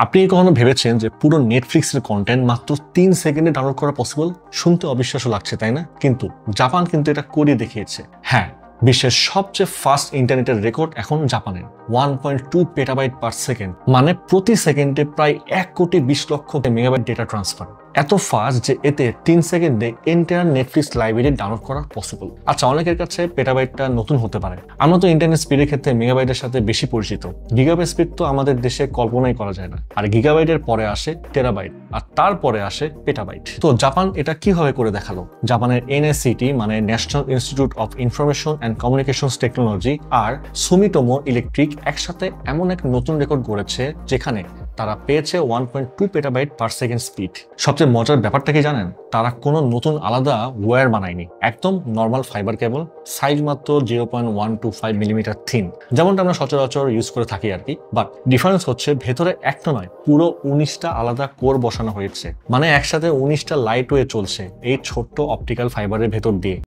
আপনি কি কখনো ভেবেছেন যে পুরো নেটফ্লিক্সের কন্টেন্ট মাত্র 3 সেকেন্ডে ডাউনলোড করা পসিবল? শুনতে অবিশ্বাস্য লাগছে, তাই না? কিন্তু জাপান কিন্তু এটা করে দেখিয়েছে। হ্যাঁ, বিশ্বের সবচেয়ে ফাস্ট ইন্টারনেটের রেকর্ড এখন জাপানের 1.2 পেটাবাইট পার সেকেন্ড, মানে প্রতি সেকেন্ডে প্রায় 1,20,00,000 মেগাবাইট ডেটা ট্রান্সফার। এত ফাস্ট যে এতে 3 সেকেন্ডে এন্টায়ার নেটফ্লিক্স লাইব্রেরি ডাউনলোড করা পসিবল। আচ্ছা, অনেকের কাছে পেটাবাইটটা নতুন হতে পারে। আমরা তো ইন্টারনেট স্পিডের ক্ষেত্রে মেগাবাইটের সাথে বেশি পরিচিত। গিগাবাইট স্পিড তো আমাদের দেশে কল্পনাই করা যায় না। আর গিগাবাইটের পরে আসে টেরাবাইট, আর তারপরে আসে পেটাবাইট। তো জাপান এটা কিভাবে করে দেখালো? জাপানের এনএসসিটি মানে national institute of information and communications technology আর সুমিটোমো ইলেকট্রিক একসাথে এমন এক নতুন রেকর্ড গড়েছে যেখানে তারা পেয়েছে 1.2 পেটাবাইট পার সেকেন্ড স্পিড। সবচেয়ে মজার ব্যাপারটা কি জানেন? তারা কোনো নতুন আলাদা ওয়্যার বানায়নি, একদম নর্মাল ফাইবার কেবল, সাইজ মাত্র 0.125 মিলিমিটার থিন, যেমনটা আমরা সচরাচর ইউজ করে থাকি আর কি। বাট ডিফারেন্স হচ্ছে ভেতরে একটা নয়, পুরো 19টা আলাদা কোর বসানো হয়েছে, মানে একসাথে 19টা লাইট ওয়ে চলছে এই ছোট্ট অপটিক্যাল ফাইবারের ভেতর দিয়ে।